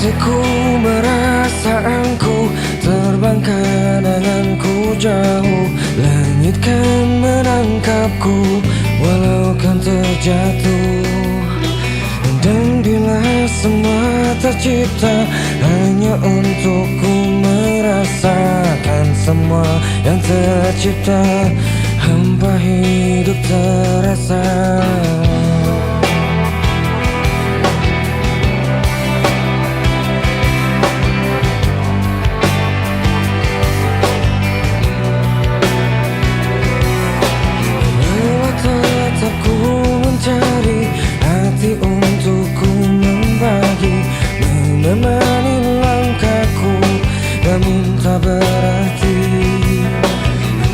hatiku merasa engkau terbang kenanganku jauh. Langit kan menangkapku walau kan terjatuh. Dan bila semua tercipta hanya untukku merasakan semua yang tercipta, hampa hidup terasa. Walau tetap ku mencari hati untukku membagi, menemani langkahku, namun tak berarti.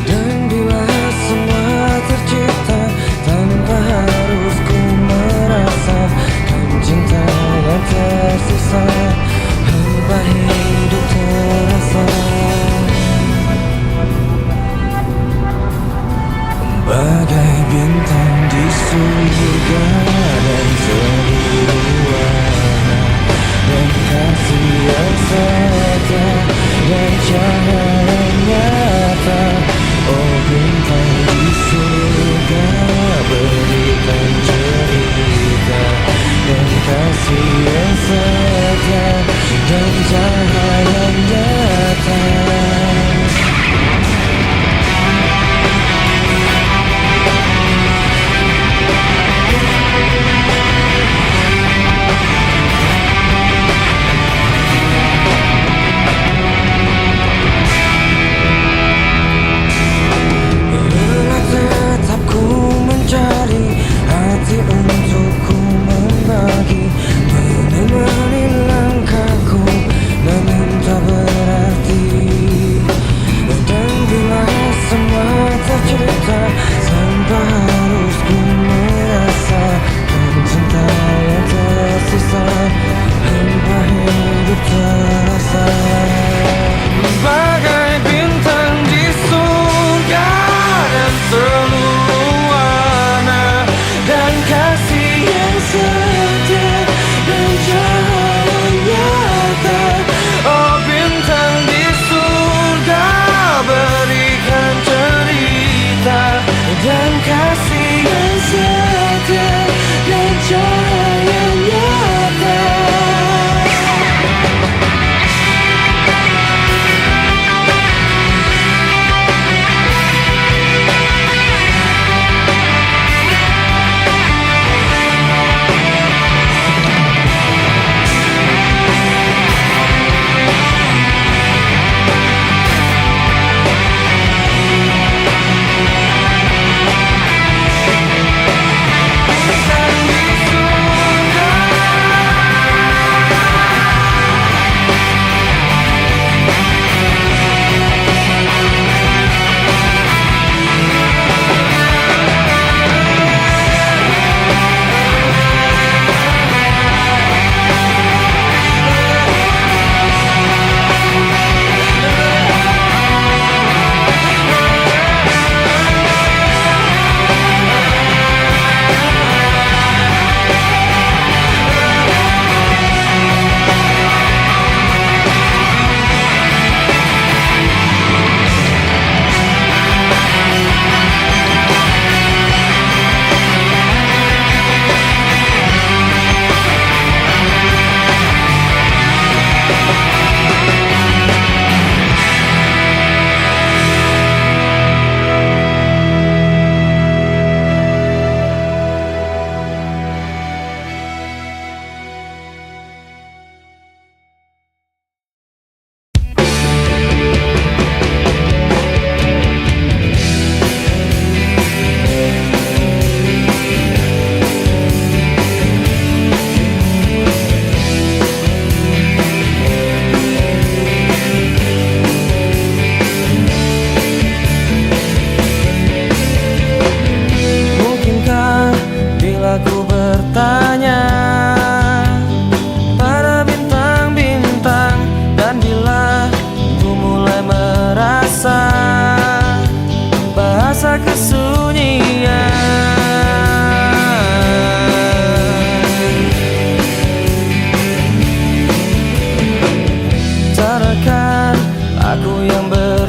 Dan bila semua tercipta tanpa harus ku merasakan cinta yang tersisa, hampa hidup terasa. Bagai bintang di surga dan seribu warna, dan kasih yang setia dan cahaya nyata. Oh bintang di surga, berikan cerita dan kasih yang setia dan cahaya nyata. Hati untukku membagi, menemani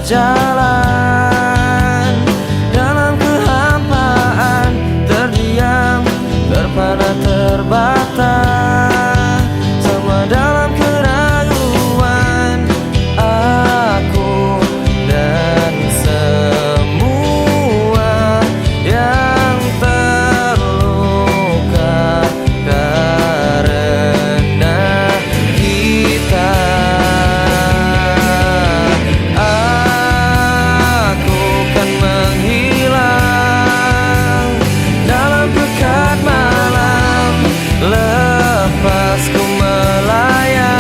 berjalan dalam kehampaan, terdiam, terpana, terbata, semua dalam keraguan. Aku dan semua yang terluka karena kita. Aku kan menghilang dalam pekat malam, lepas ku melayang.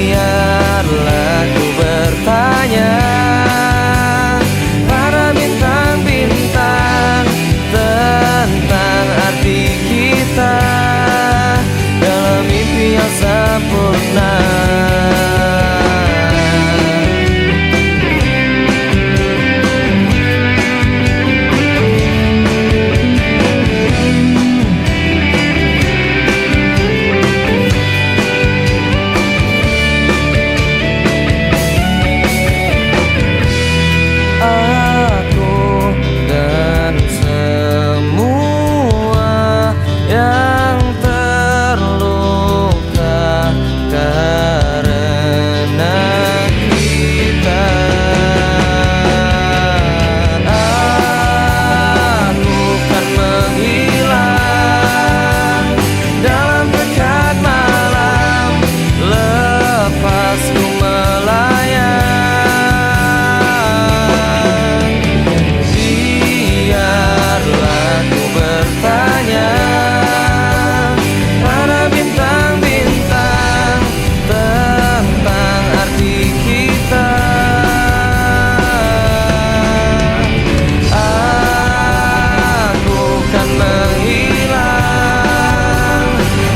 Biarlah ku bertanya pada bintang-bintang tentang arti kita dalam mimpi yang sempurna. Aku dan semua yang terluka karena kita. Aku kan menghilang dalam pekat malam, lepas ku melayang. Biarlah ku bertanya pada bintang-bintang tentang arti kita. Aku kan menghilang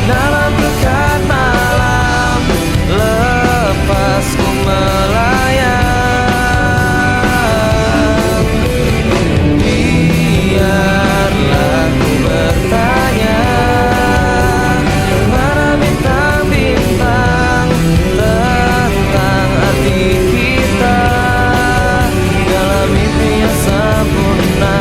dalam pekat malam, lepas ku melayang. Biarlah ku bertanya pada bintang-bintang tentang arti kita dalam mimpi yang sempurna.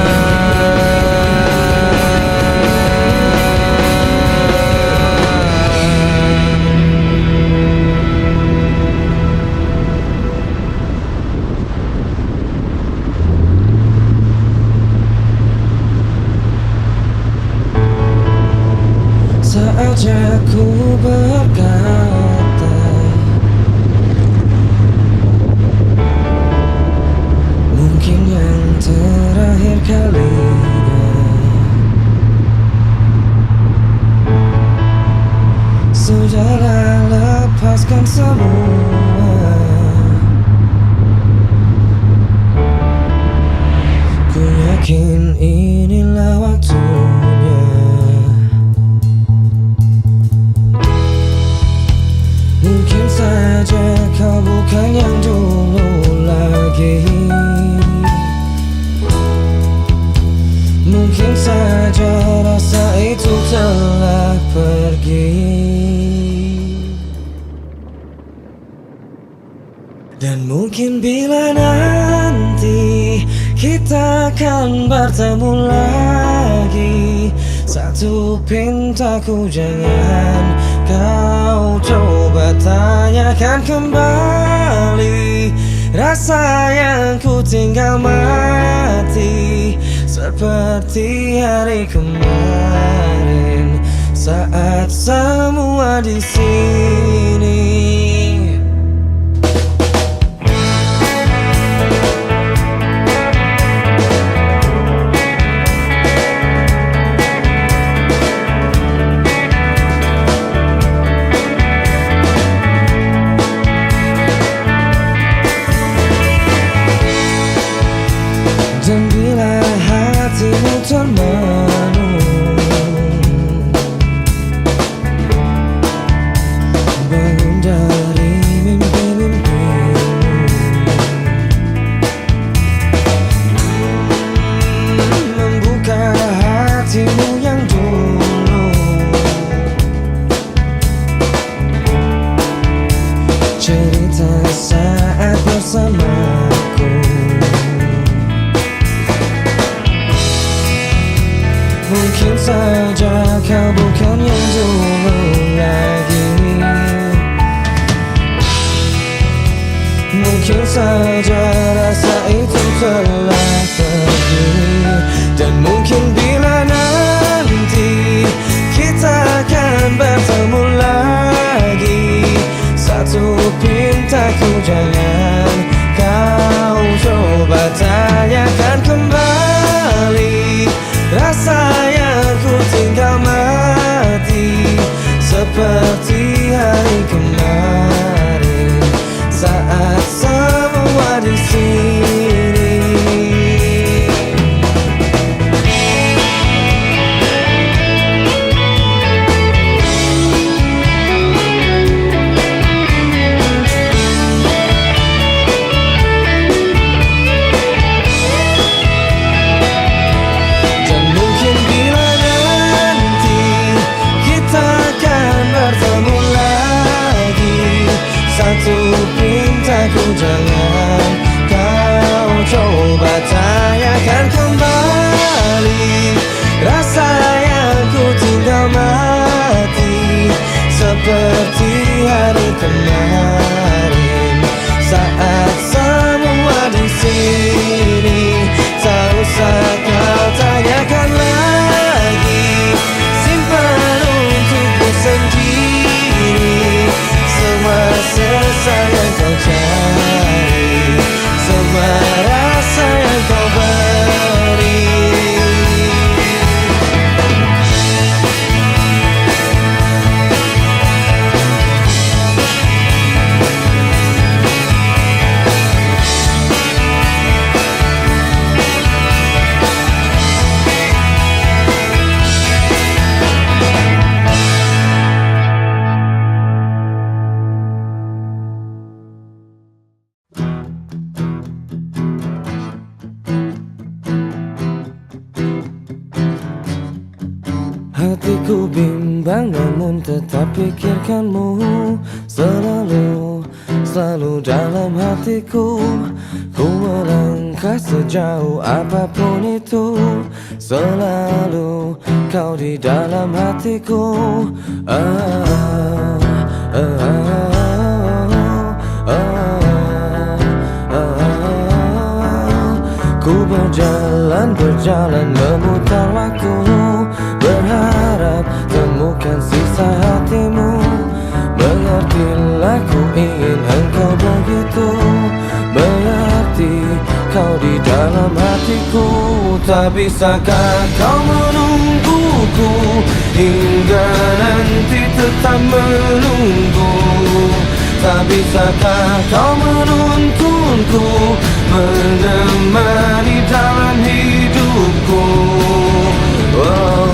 Saat aku berkata, mungkin yang terakhir kalinya, sudahlah lepaskan semua. Ku yakin inilah waktunya. Mungkin saja kau bukan yang dulu lagi. Mungkin saja rasa itu telah pergi. Dan mungkin bila nanti kita akan bertemu lagi, satu pintaku jangan kau coba tanyakan kembali. Rasa yang ku tinggal mati seperti hari kemarin saat semua di sini. Dan bila hatimu termenung, bangun saja kau bukan yang dulu lagi. Mungkin saja rasa itu telah pergi, dan mungkin bila nanti kita akan bertemu lagi, satu pintaku jangan kau coba tanyakan kembali rasa yang ku tinggal mati, seperti hari kemarin saat semua di sini. Dan mungkin bila nanti kita akan bertemu lagi, satu pintaku jangan kau coba tanyakan kembali rasa yang ku tinggal mati, seperti hari kemarin saat semua di sini. Tak usah kau tanyakan lagi, simpan untukmu sendiri semua sesal yang kau cari, semua rasa yang kau beri. Hatiku bimbang namun tetap pikirkanmu selalu, selalu dalam hatiku. Ku melangkah sejauh apapun itu, selalu kau di dalam hatiku. Ku berjalan memutar waktu, berharap temukan sisa hatimu. Mengertilah ku ingin engkau begitu, berarti kau di dalam hatiku. Tak bisakah kau menungguku hingga nanti tetap menunggu? Tak bisakah kau menuntunku menemani dalam hidupku? Oh.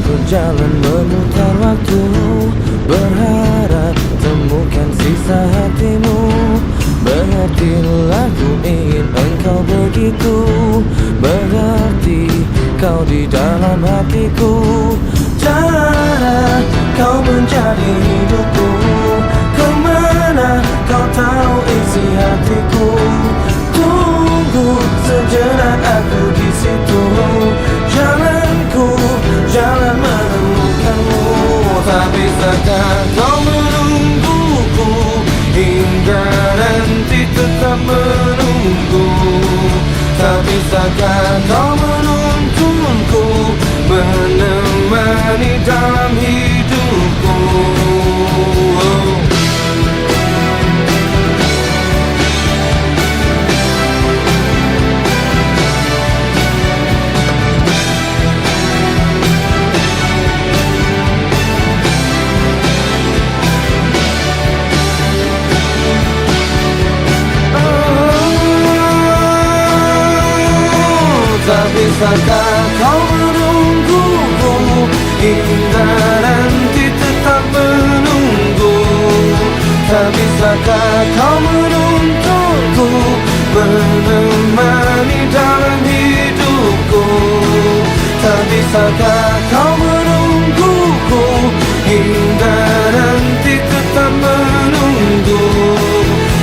Berjalan memutar waktu, berharap temukan sisa hatimu. Mengertilah ku ingin engkau begitu, berarti kau di dalam hatiku. Cara kau menjadi hidupku, kemana kau tahu isi hatiku. Tunggu sejenak aku di situ, jalanku jalan menemukanmu. Tak bisakah kau menungguku hingga nanti tetap menunggu? Tak bisakah kau menuntunku menemani dalam hidupku? Tak bisakah kau menungguku hingga nanti tetap menunggu? Tak bisakah kau menuntunku menemani dalam hidupku? bisakah kau menungguku hingga nanti tetap menunggu?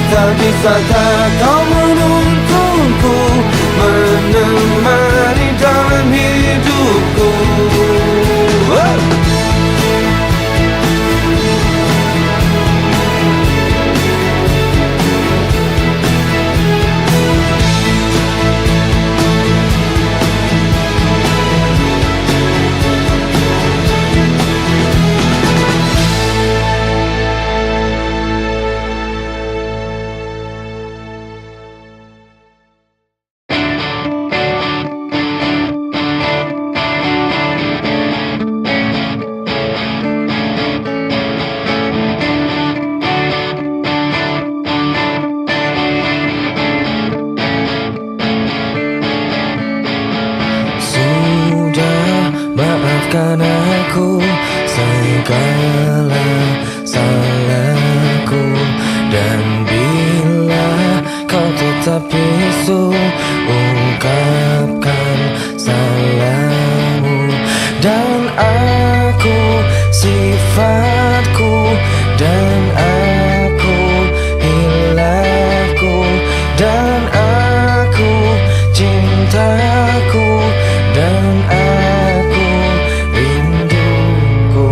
Tak bisakah kau menuntunku menemani dalam hidupku? Maafkan aku segala salahku, dan bila kau tetap bisu, ungkapkan salahmu. Dan aku sifatku, dan aku hilafku, dan aku cintaku, dan aku rinduku.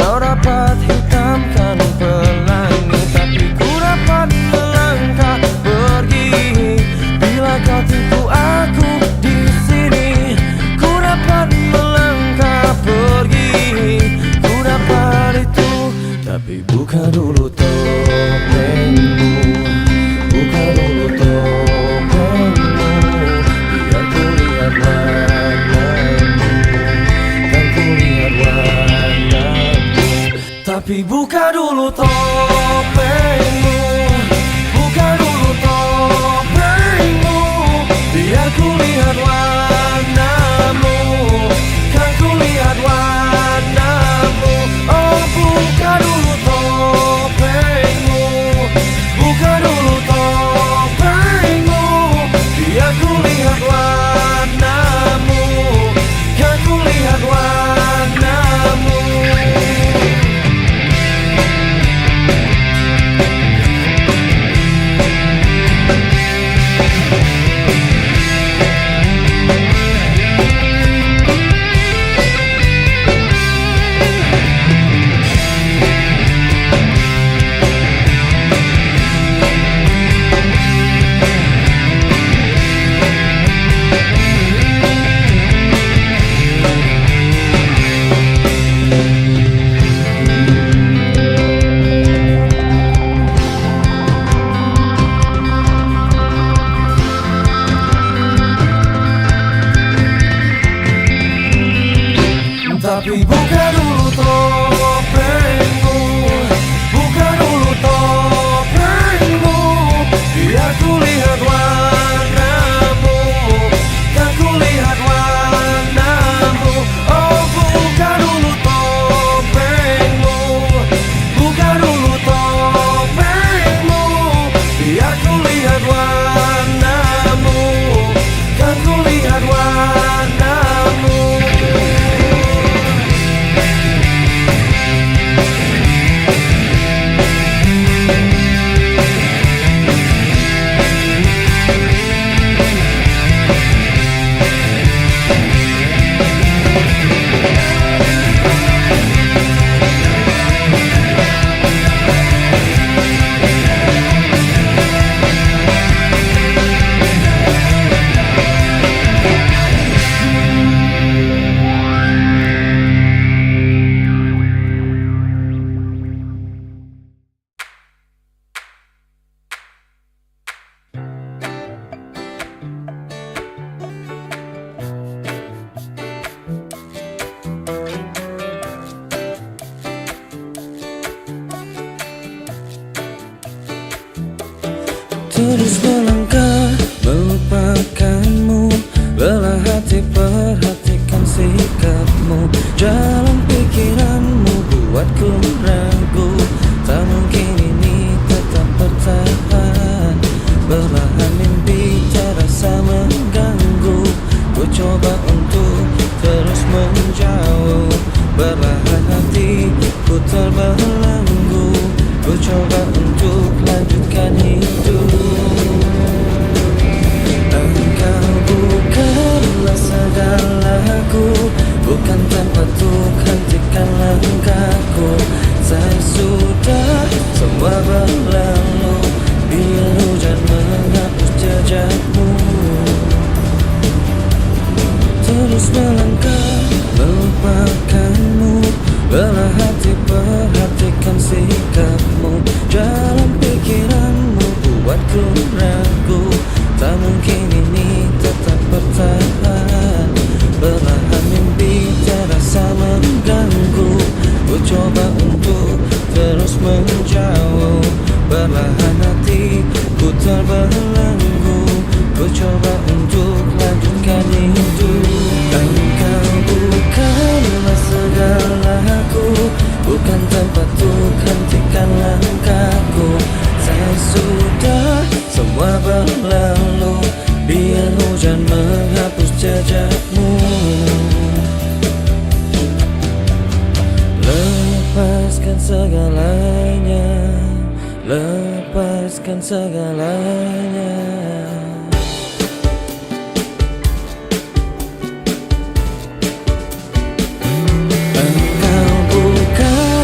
Kau dapat hitamkan pelangi, tapi ku dapat melangkah pergi. Bila kau tipu aku di sini, ku dapat melangkah pergi. Ku dapat itu, tapi buka dulu topengmu. Buka dulu topengmu, biar ku lihat warnamu. Kan ku lihat warnamu. Tapi buka dulu topengmu. Buka dulu topengmu, biar ku lihat warnamu. Kan ku lihat warnamu. Oh, buka dulu topengmu. Buka dulu topengmu, biar ku lihat warnamu. Kan ku lihat warnamu. Tapi buka dulu topengmu. Buka dulu topengmu, biar ku lihat warnamu. Kan ku lihat warnamu. Oh, buka dulu topengmu. Buka dulu topengmu, biar ku lihat warnamu. Kan ku lihat warnamu. Terus melangkah melupakanmu, belah hati perhatikan sikapmu. Jalan pikiranmu buatku ragu, tak mungkin ini tetap bertahan. Belahan mimpi terasa mengganggu, ku coba untuk terus menjauh. Perlahan hati ku terbelenggu, ku coba untuk lanjutkan hidup. Engkau bukanlah segalaku, bukan tempatku, hentikan langkahku. Saya sudah semua berlalu, biar hujan menghapus jejakmu. Terus melangkah melupakanmu, belah hati perhatikan sikapmu. Jalan pikiranmu buatku ragu, tak mungkin ini tetap bertahan. Belahan mimpi terasa mengganggu, ku coba untuk terus menjauh. Perlahan hati ku terbelenggu, ku coba untuk lanjutkan hidup. Engkau bukanlah segalaku, bukan tempatku, hentikan langkahku. Saya sudah semua berlalu, biar hujan menghapus jejakmu. Lepaskan segalanya, lepaskan segalanya. Engkau bukan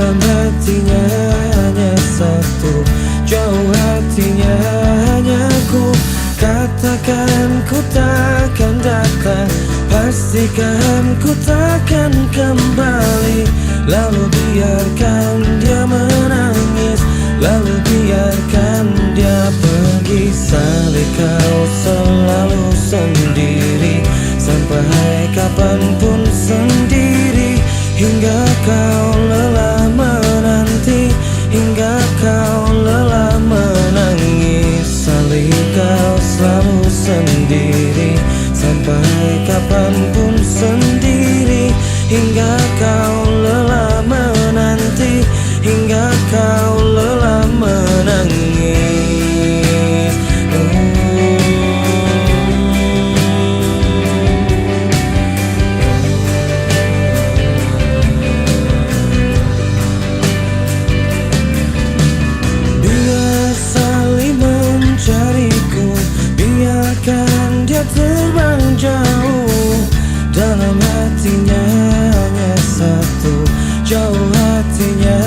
dalam hatinya hanya satu, jauh hatinya hanya ku. Katakan ku takkan datang, pastikan ku takkan kembali. Lalu biarkan dia menangis, lalu biarkan dia pergi. Salih kau selalu sendiri, sampai kapanpun sendiri. Hingga kau lelah menanti, hingga kau lelah menangis. Salih kau selalu sendiri, sampai kapanpun sendiri. Hingga kau lelah menanti, hingga kau lelah menangis. Dia saling mencariku, biarkan dia terbang jauh. Dalam hatinya hanya satu, jauh hatinya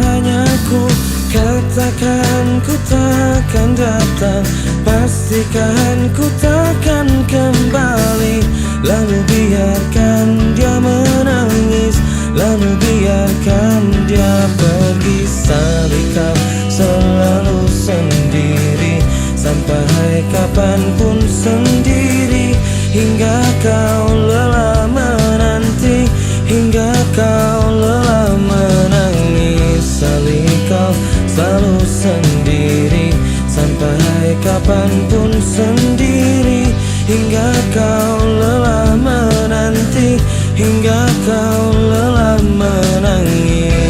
hanya ku. Katakan ku takkan datang, pastikan ku takkan kembali. Lalu biarkan dia menangis, lalu biarkan dia pergi. Salih kau selalu sendiri, sampai kapanpun sendiri. Hingga kau lelah menanti, hingga kau lelah menangis. Salih kau selalu sendiri, sampai kapanpun sendiri. Hingga kau lelah menanti, hingga kau lelah menangis.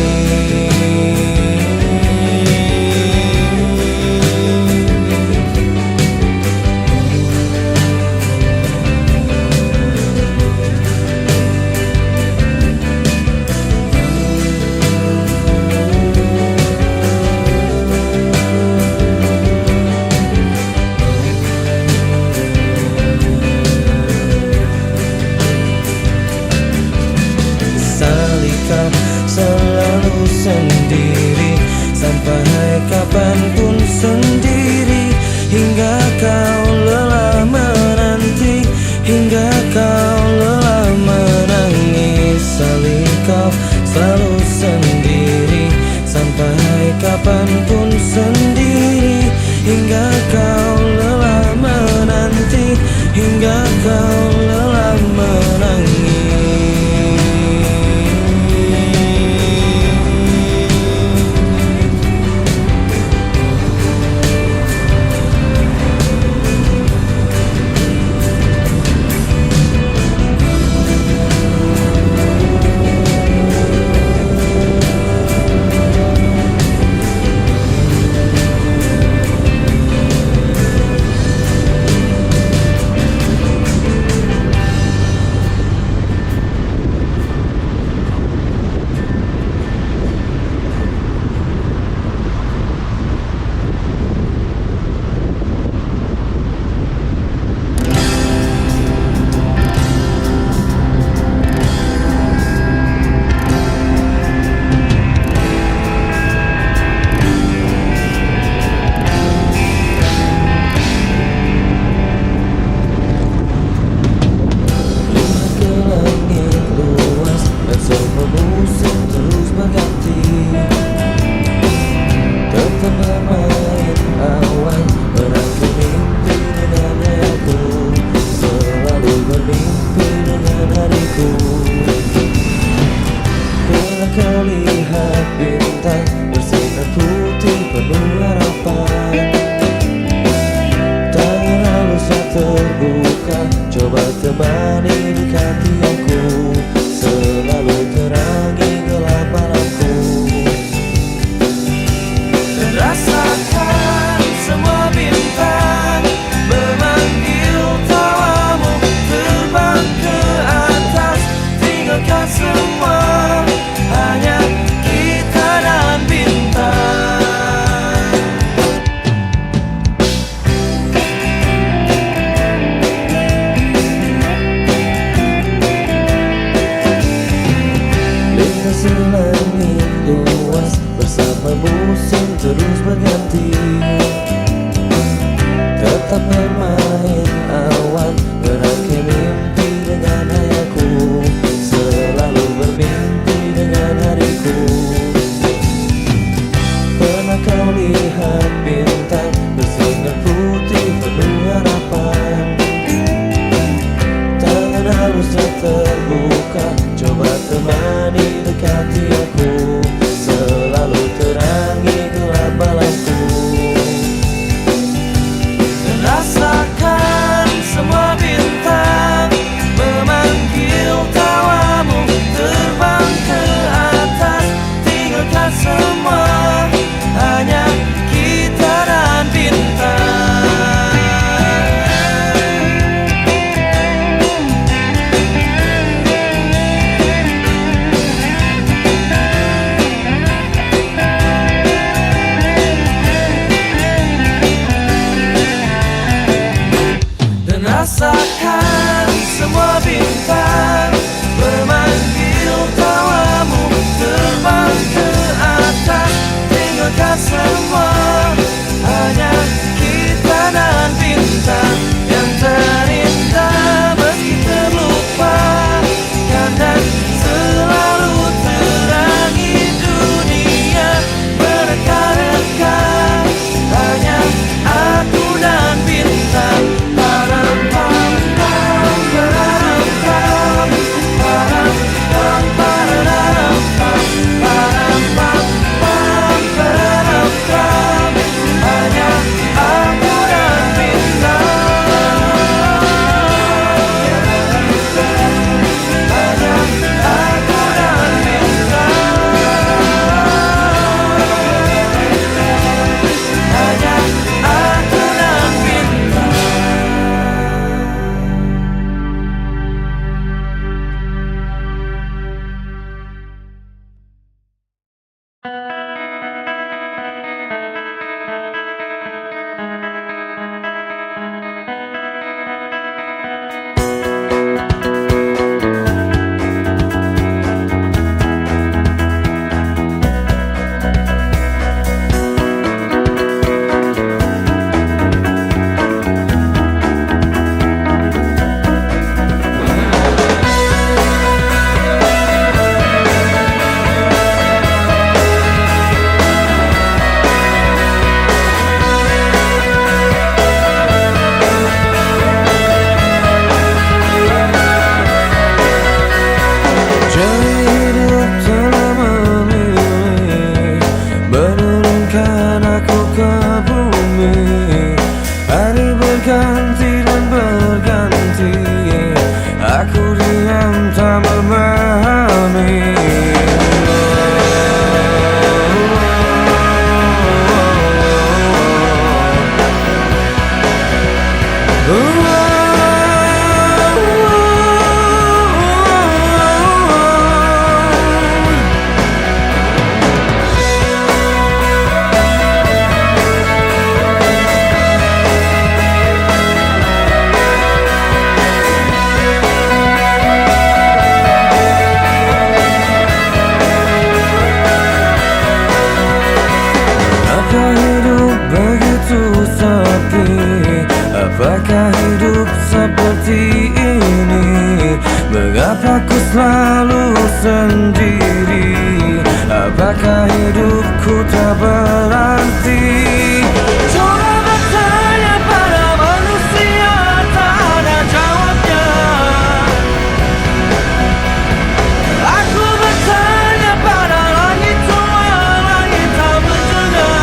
Kau selalu sendiri, sampai kapanpun sendiri. Hingga kau lelah menanti, hingga kau lelah menangis. Salih kau selalu sendiri, sampai kapanpun sendiri. Hingga kau lelah menanti, hingga kau lelah menangis. Kau lihat bintang bersinar putih penuh harapan. Tangan halusnya terbuka, coba temani dekati aku. Selalu terangi gelap malamku. Dan rasakan semua bintang memanggil tawamu. Terbang ke atas, tinggalkan semua, hanya kita dan bintang. terus berganti. Tetap bermain awan, berangkai mimpi dengan hayaku, selalu bermimpi dengan hariku. Pernah kau lihat bintang bersinar putih penuh harapan? Tangan halusnya terbuka, coba temani dekati aku, selalu terangi gelap malamku. Dan rasakan semua bintang memanggil tawamu, terbang ke atas, tinggalkan semua, hanya kita dan bintang. Dan rasakan semua bintang memanggil tawamu, terbang ke atas, tinggalkan semua, hanya kita dan bintang yang terindah meski terlupakan, dan selalu terangi dunia mereka-reka, hanya aku dan bintang. Param pam pam param pam, param pam pararam pam, param pam pam pararam pam, hanya aku dan bintang. Hanya aku dan bintang. Hanya aku dan bintang. Jari hidup telah memilih menurunkan aku ke bumi. Hari berganti dan berganti, aku diam tak memahami. Apakah hidup begitu sepi? Apakah hidup seperti ini? Mengapa ku selalu sendiri? Apakah hidupku tak berarti? Coba bertanya pada manusia, tak ada jawabnya. Aku bertanya pada langit tua, langit tak berdengar.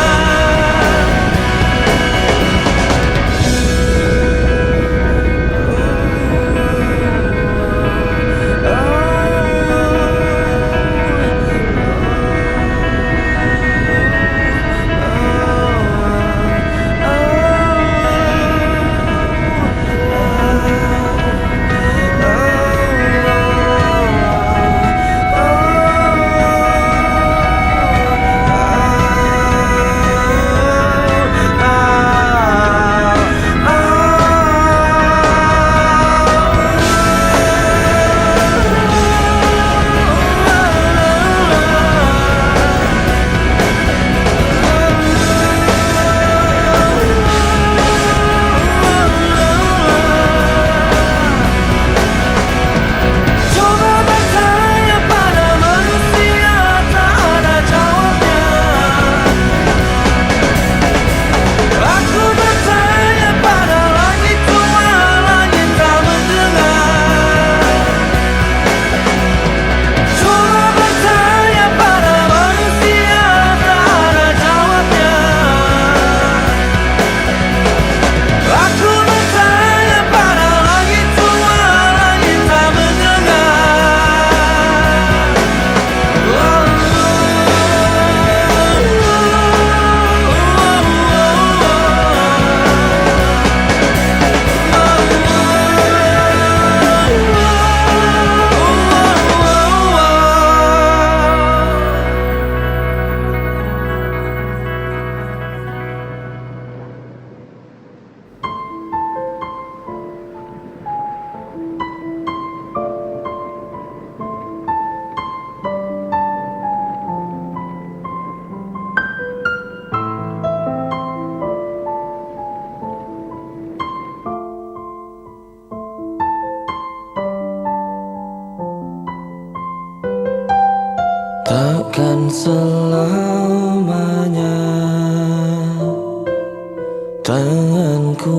Tanganku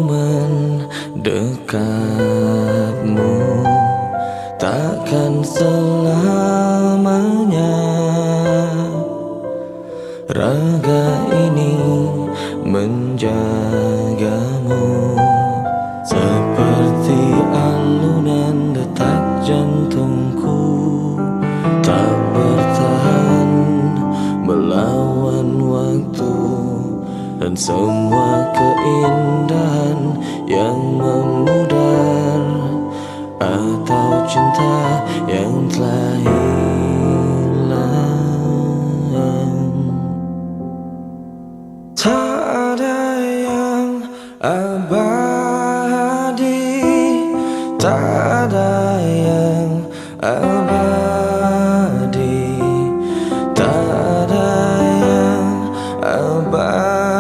mendekapmu takkan selamanya. Raga ini menjagamu seperti alunan detak jantungku, tak bertahan melawan waktu dan semua keindahan yang memudar, atau cinta yang telah hilang. Tak ada yang abadi, tak ada yang abadi, tak ada yang abadi,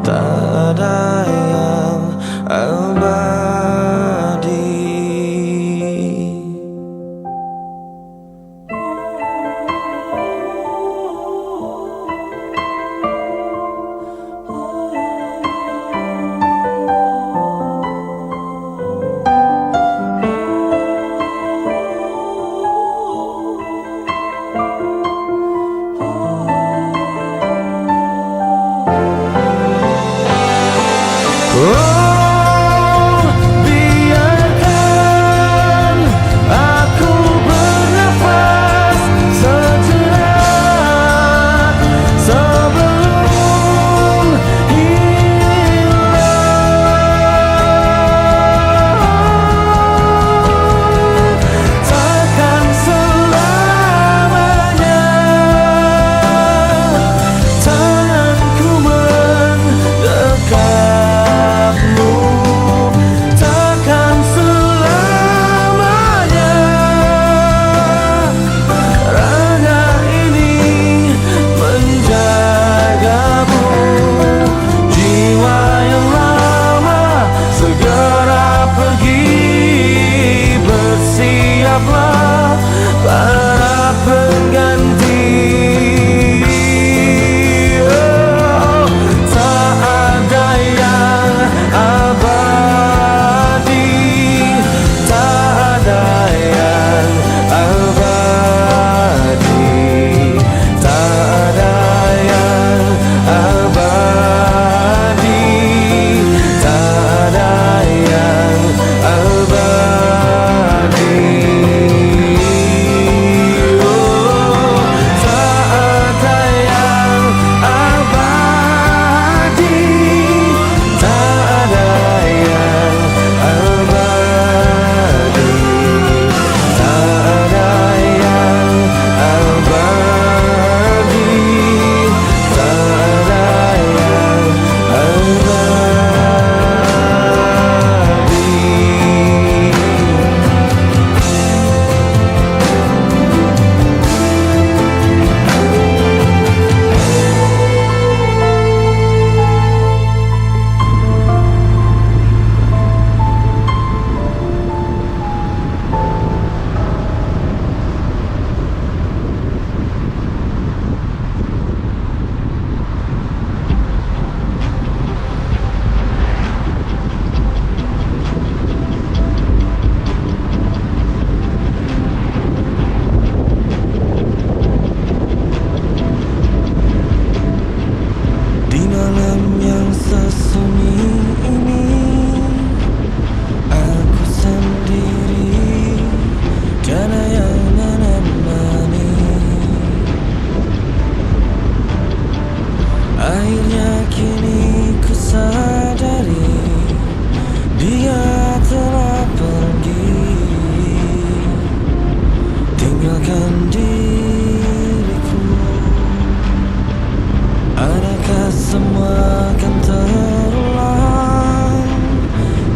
tak ada yang abadi. Oh, biarkan aku bernafas sejenak sebelum hilang. Takkan selamanya tanganku mendekat. Para pengganti, oh, tak ada yang abadi, tak ada yang abadi, tak ada yang abadi, tak ada yang abadi. Akhirnya kini ku sadari dia telah pergi, tinggalkan diriku. Adakah semua akan terulang,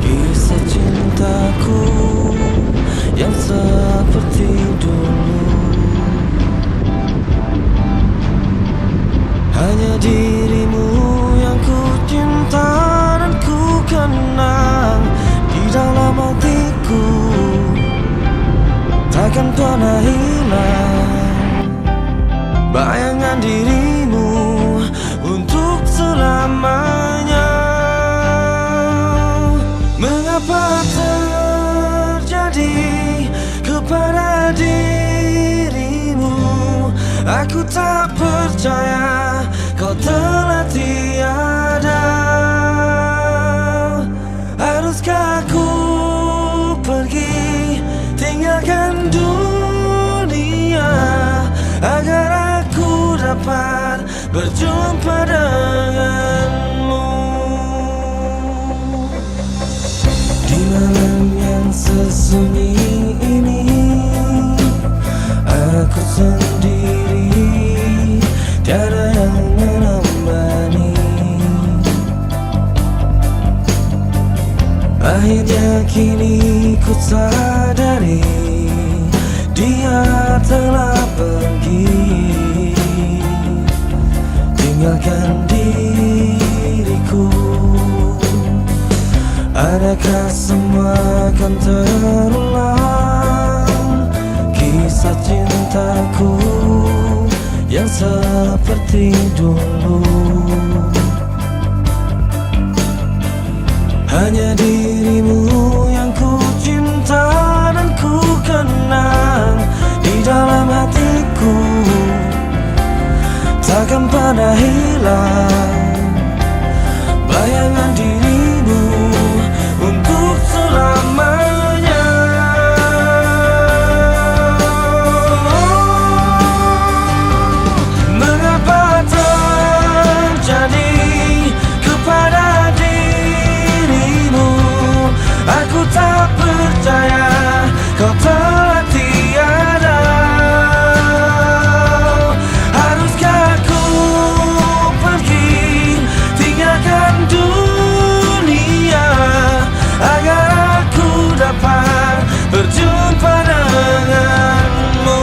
kisah cintaku yang seperti dulu? Hanya dirimu yang ku cinta dan ku kenang di dalam hatiku, takkan pernah hilang bayangan dirimu untuk selalu. selamanya. Mengapa terjadi kepada dirimu? Aku tak percaya kau telah tiada. Haruskah aku pergi tinggalkan dunia agar aku dapat berjumpa denganmu? Di malam yang sesunyi ini aku sendiri, tiada yang menemani. Akhirnya kini ku sadari dia telah pergi, tinggalkan diriku. Adakah semua akan terulang, kisah cintaku yang seperti dulu? Hanya dirimu yang ku cinta dan ku kenang di dalam hatiku, takkan pernah hilang bayangan dirimu untuk selamanya. Mengapa terjadi kepada dirimu? Aku tak percaya kau telah tiada. Haruskah aku pergi tinggalkan dunia agar aku dapat berjumpa denganmu?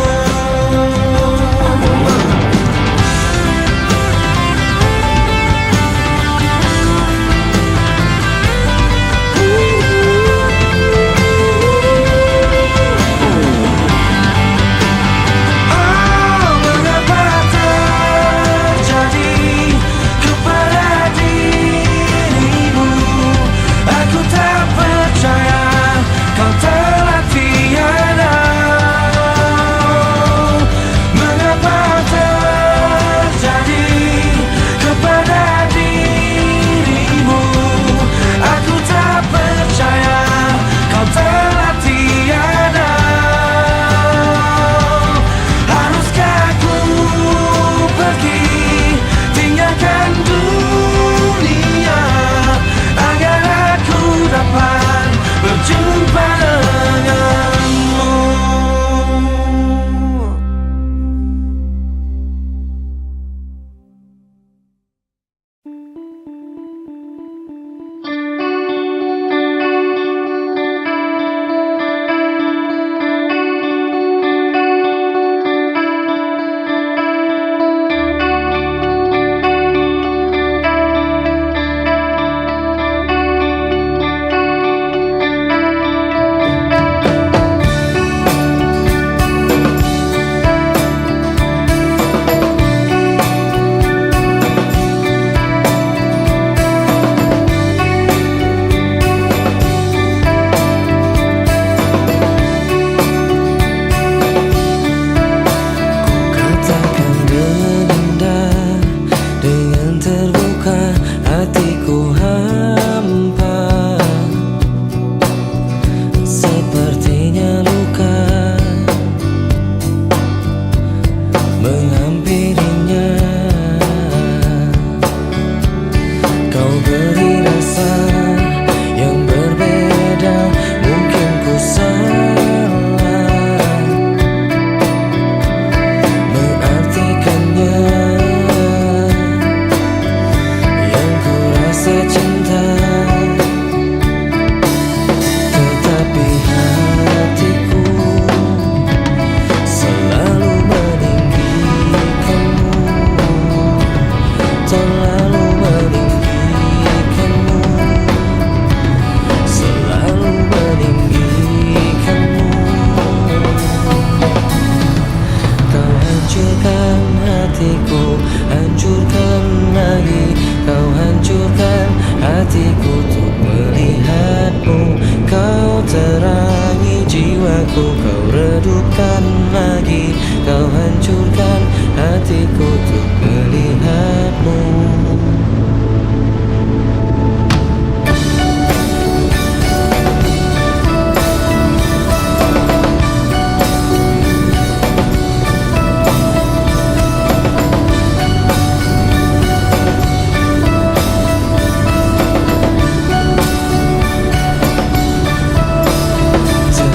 hatiku, hancurkan lagi kau hancurkan hatiku untuk melihatmu. Kau terangi jiwaku, kau redupkan lagi. Kau hancurkan hatiku untuk melihatmu.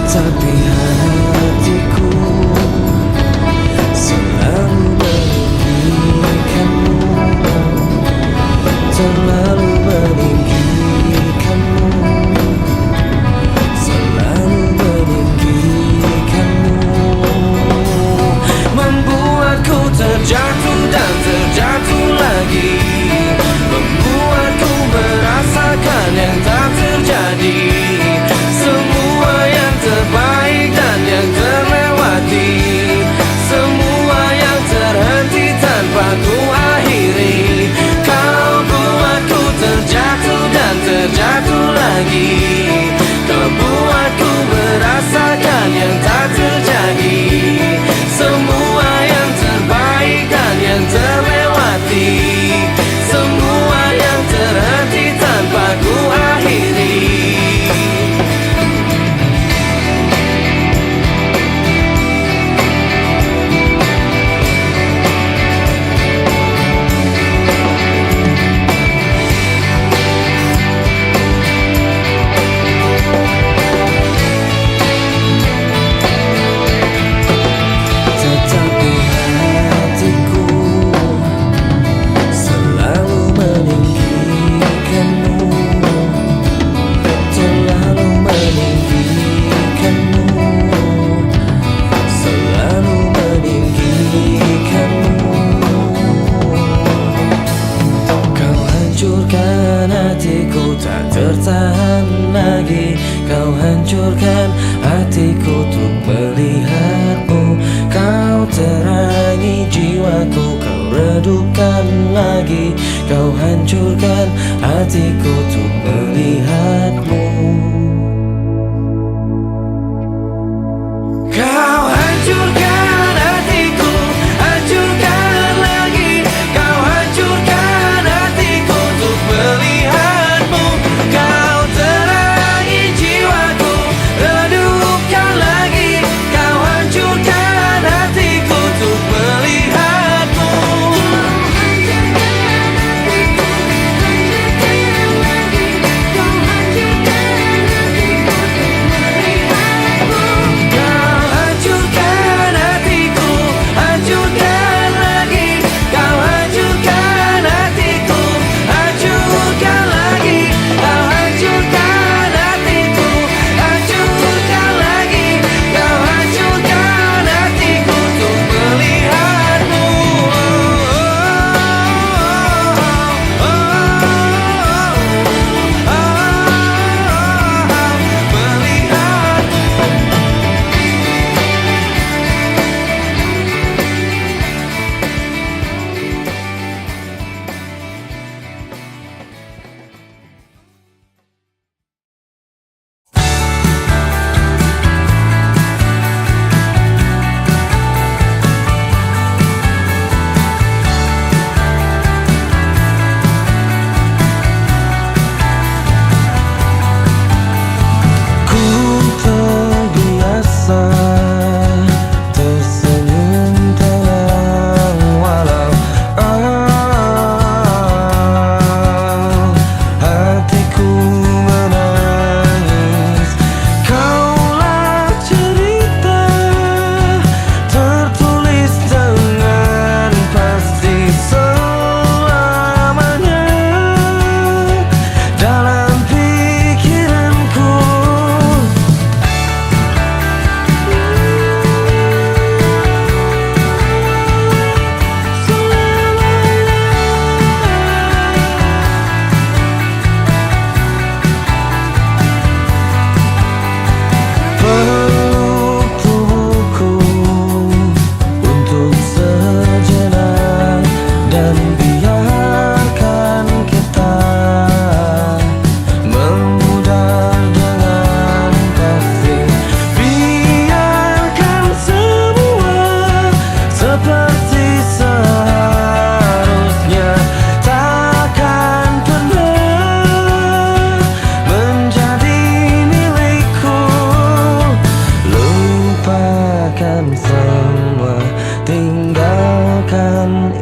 Tapi hatiku selalu meninggikanmu, selalu meninggikanmu, selalu meninggikanmu. Membuatku terjatuh dan terjatuh lagi, membuatku merasakan yang tak terjadi. Semua yang terbaik dan yang terlewati, semua yang terhenti tanpa ku akhiri. Kau buatku terjatuh dan terjatuh lagi, kau buatku merasakan yang tak terjadi. Semua yang terbaik dan yang terlewati, semua yang terhenti tanpa ku akhiri. Hancurkan hatiku tak tertahan lagi, kau hancurkan hatiku untuk melihatmu. Kau terangi jiwaku, kau redupkan lagi. Kau hancurkan hatiku untuk melihatmu. Kau hancurkan hatiku, hancurkan lagi. Kau hancurkan hatiku untuk melihatmu. Kau terangi jiwaku, redupkan lagi. Kau hancurkan hatiku untuk melihatmu. Kau hancurkan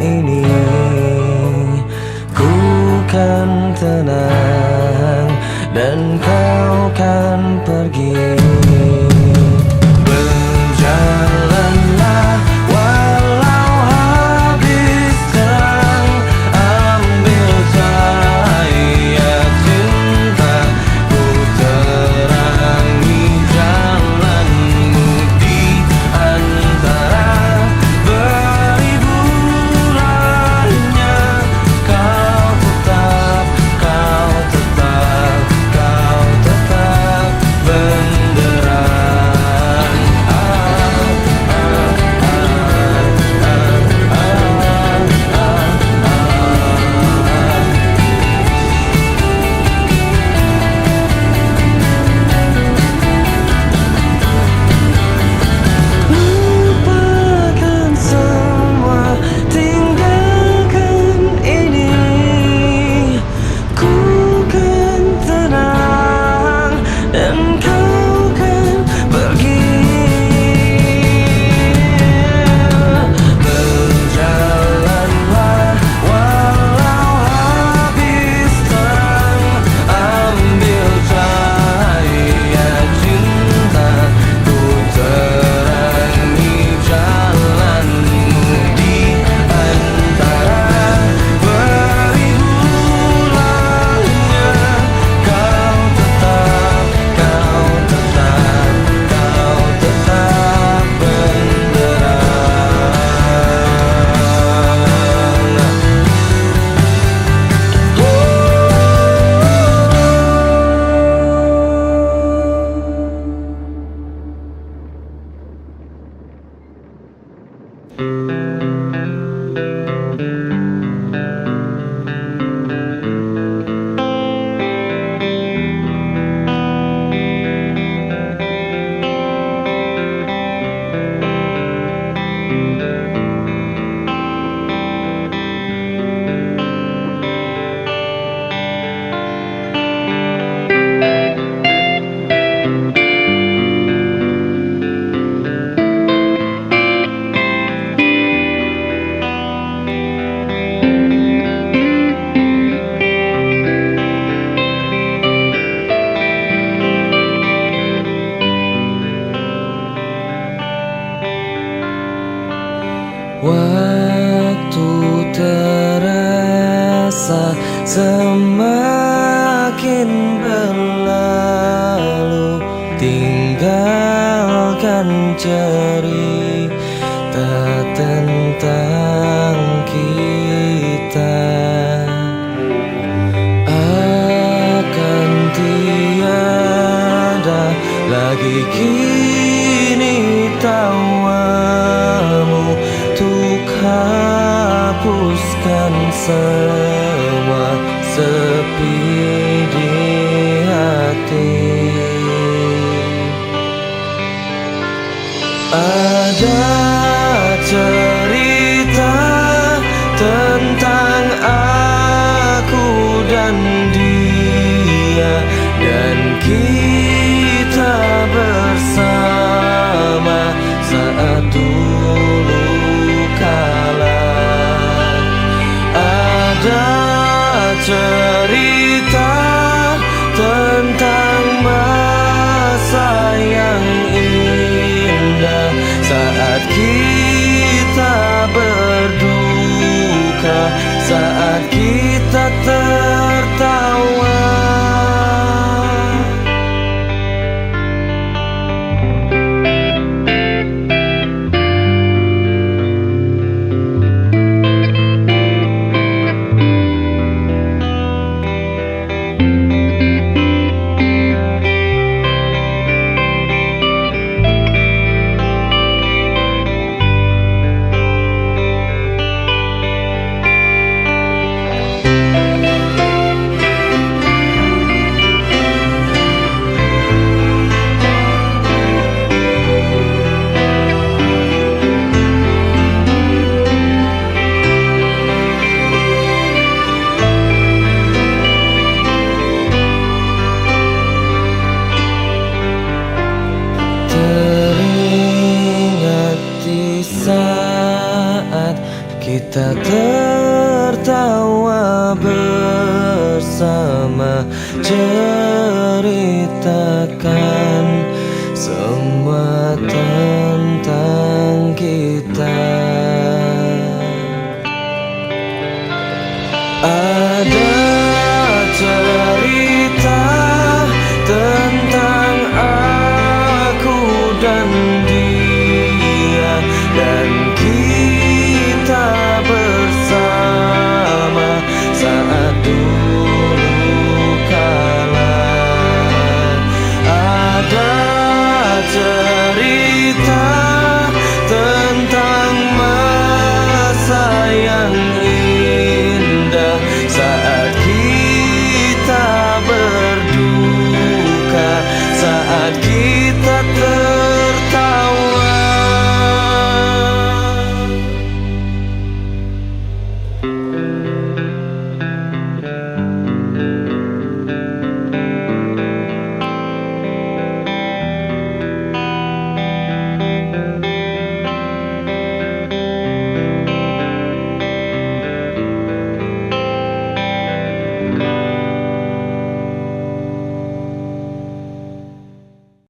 ini ku kan tenang dan kau kan pergi. Berjalanlah walau habis terang, ambil cahaya cinta, ku terangi jalanmu di antara beribu lainnya. Kau tetap benderang. Lupakan semua, tinggalkan ini. Ku kan tenang dan kau kan pergi. Berjalanlah walau habis terang, ambil cahaya cinta, ku terangi jalanmu di antara beribu lainnya. Kau tetap waktu terasa semakin berlalu, tinggalkan cerita tentang kita. Akan tiada lagi kini tawamu untuk hapuskan semua sepi di hati. Ada cerita tentang aku dan dia, dan kita bersama saat dulu kala. Ada cerita tentang masa yang indah saat kita berduka, saat kita tertawa. tertawa bersama, ceritakan semua tentang kita. Ada